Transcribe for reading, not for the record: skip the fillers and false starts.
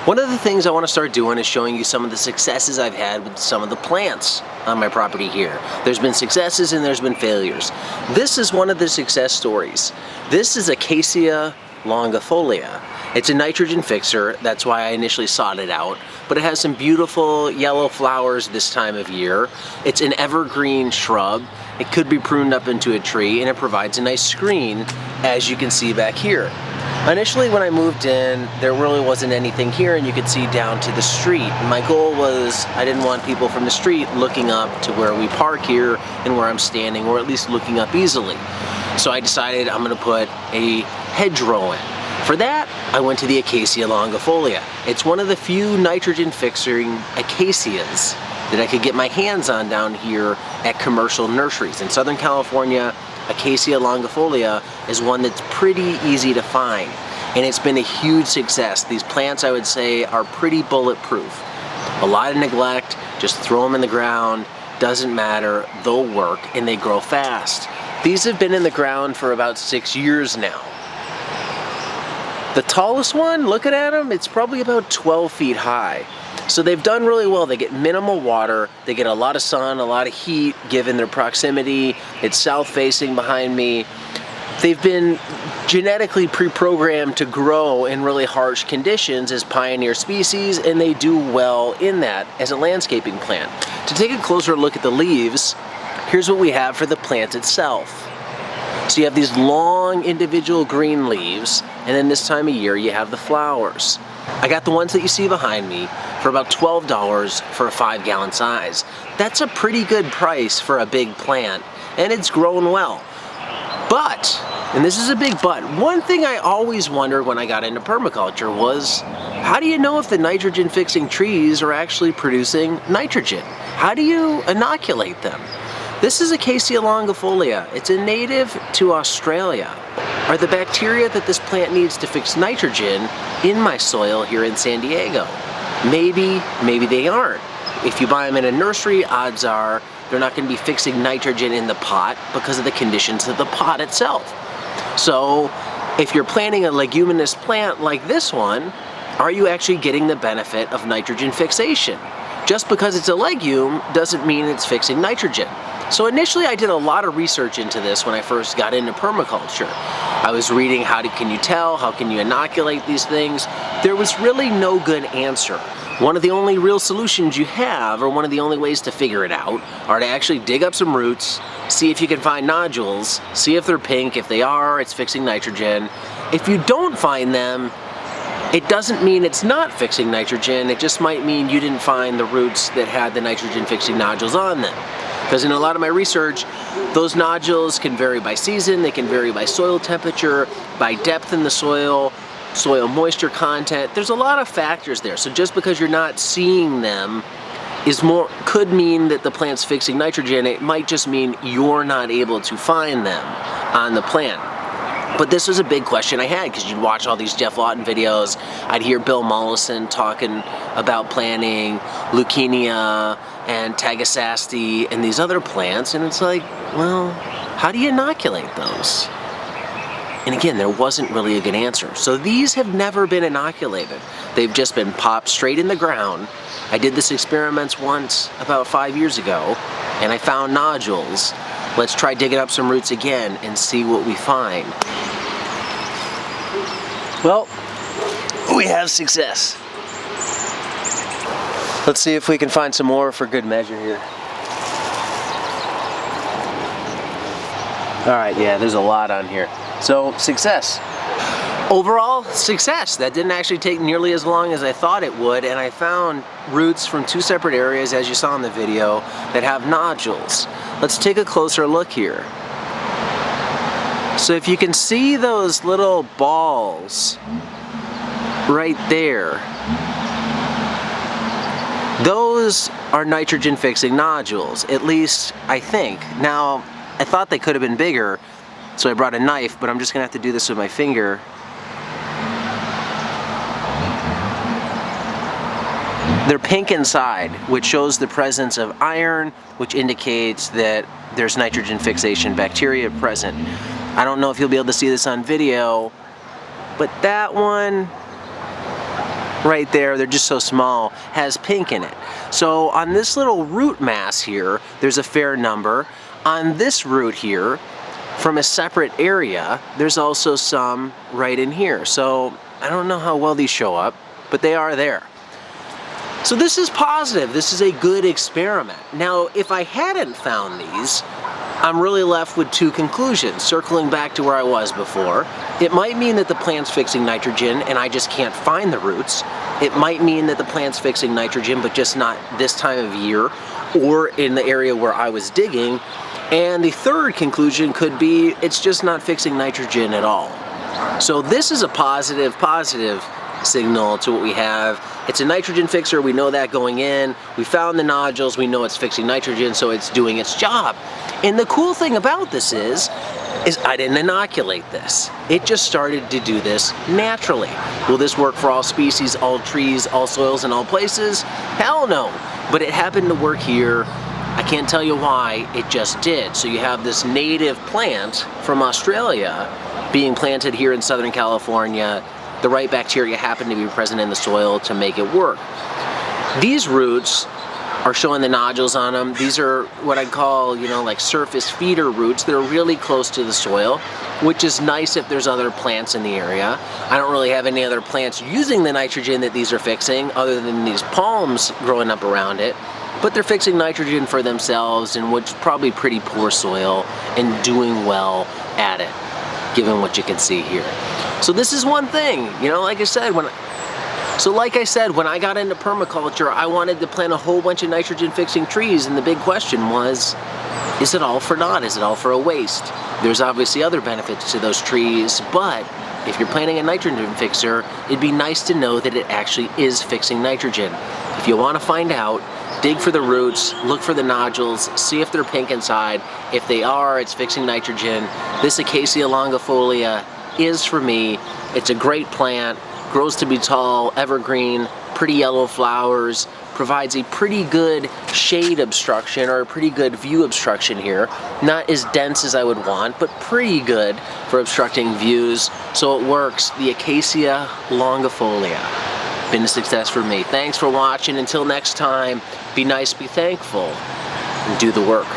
One of the things I want to start doing is showing you some of the successes I've had with some of the plants on my property here. There's been successes and there's been failures. This is one of the success stories. This is Acacia longifolia. It's a nitrogen fixer, that's why I initially sought it out, but it has some beautiful yellow flowers this time of year. It's an evergreen shrub. It could be pruned up into a tree and it provides a nice screen, as you can see back here. Initially when I moved in, there really wasn't anything here and you could see down to the street. My goal was I didn't want people from the street looking up to where we park here and where I'm standing, or at least looking up easily. So I decided I'm going to put a hedgerow in. For that, I went to the Acacia longifolia. It's one of the few nitrogen fixing acacias that I could get my hands on down here at commercial nurseries. In Southern California, Acacia longifolia is one that's pretty easy to find, and it's been a huge success. These plants, I would say, are pretty bulletproof. A lot of neglect, just throw them in the ground, doesn't matter, they'll work and they grow fast. These have been in the ground for about 6 years now. The tallest one, looking at them, it's probably about 12 feet high. So they've done really well. They get minimal water, they get a lot of sun, a lot of heat given their proximity. It's south facing behind me. They've been genetically pre-programmed to grow in really harsh conditions as pioneer species, and they do well in that as a landscaping plant. To take a closer look at the leaves, here's what we have for the plant itself. So you have these long individual green leaves, and then this time of year you have the flowers. I got the ones that you see behind me for about $12 for a 5-gallon size. That's a pretty good price for a big plant, and it's grown well. But, and this is a big but, one thing I always wondered when I got into permaculture was, how do you know if the nitrogen fixing trees are actually producing nitrogen? How do you inoculate them? This is Acacia longifolia. It's a native to Australia. Are the bacteria that this plant needs to fix nitrogen in my soil here in San Diego? Maybe, maybe they aren't. If you buy them in a nursery, odds are they're not going to be fixing nitrogen in the pot because of the conditions of the pot itself. So if you're planting a leguminous plant like this one, are you actually getting the benefit of nitrogen fixation? Just because it's a legume doesn't mean it's fixing nitrogen. So initially I did a lot of research into this when I first got into permaculture. I was reading how can you tell, how can you inoculate these things. There was really no good answer. One of the only real solutions you have, or one of the only ways to figure it out, are to actually dig up some roots, see if you can find nodules, see if they're pink. If they are, it's fixing nitrogen. If you don't find them, it doesn't mean it's not fixing nitrogen, it just might mean you didn't find the roots that had the nitrogen fixing nodules on them. Because in a lot of my research, those nodules can vary by season, they can vary by soil temperature, by depth in the soil, soil moisture content. There's a lot of factors there. So just because you're not seeing them could mean that the plant's fixing nitrogen. It might just mean you're not able to find them on the plant. But this was a big question I had, because you'd watch all these Jeff Lawton videos. I'd hear Bill Mollison talking about planting leukemia and tagasasti and these other plants, and it's like, well, how do you inoculate those? And again, there wasn't really a good answer. So these have never been inoculated. They've just been popped straight in the ground. I did this experiment once about 5 years ago, and I found nodules. Let's try digging up some roots again and see what we find. Well, we have success. Let's see if we can find some more for good measure here. All right, yeah, there's a lot on here. So, success. Overall, success. That didn't actually take nearly as long as I thought it would, and I found roots from 2 separate areas, as you saw in the video, that have nodules. Let's take a closer look here. So if you can see those little balls right there, those are nitrogen fixing nodules, at least I think. Now, I thought they could have been bigger, so I brought a knife, but I'm just gonna have to do this with my finger. They're pink inside, which shows the presence of iron, which indicates that there's nitrogen fixation bacteria present. I don't know if you'll be able to see this on video, but that one right there, they're just so small, has pink in it. So on this little root mass here, there's a fair number. On this root here, from a separate area, there's also some right in here. So I don't know how well these show up, but they are there. So this is positive. This is a good experiment. Now, if I hadn't found these, I'm really left with two conclusions. Circling back to where I was before, it might mean that the plant's fixing nitrogen and I just can't find the roots. It might mean that the plant's fixing nitrogen, but just not this time of year or in the area where I was digging. And the third conclusion could be it's just not fixing nitrogen at all. So this is a positive signal to what we have. It's a nitrogen fixer, we know that going in. We found the nodules, we know it's fixing nitrogen, so it's doing its job. And the cool thing about this is I didn't inoculate this. It just started to do this naturally. Will this work for all species, all trees, all soils, and all places? Hell no. But it happened to work here. I can't tell you why, it just did. So you have this native plant from Australia being planted here in Southern California. The right bacteria happen to be present in the soil to make it work. These roots are showing the nodules on them. These are what I'd call, like surface feeder roots. They're really close to the soil, which is nice if there's other plants in the area. I don't really have any other plants using the nitrogen that these are fixing other than these palms growing up around it. But they're fixing nitrogen for themselves in what's probably pretty poor soil and doing well at it, given what you can see here. So this is one thing, like I said, when I got into permaculture, I wanted to plant a whole bunch of nitrogen fixing trees, and the big question was, is it all for naught? Is it all for a waste? There's obviously other benefits to those trees, but if you're planting a nitrogen fixer, it'd be nice to know that it actually is fixing nitrogen. If you want to find out, dig for the roots, look for the nodules, see if they're pink inside. If they are, it's fixing nitrogen. This Acacia longifolia is for me. It's a great plant, grows to be tall, evergreen, pretty yellow flowers, provides a pretty good shade obstruction or a pretty good view obstruction here. Not as dense as I would want, but pretty good for obstructing views. So it works. The Acacia longifolia. Been a success for me. Thanks for watching. Until next time, be nice, be thankful, and do the work.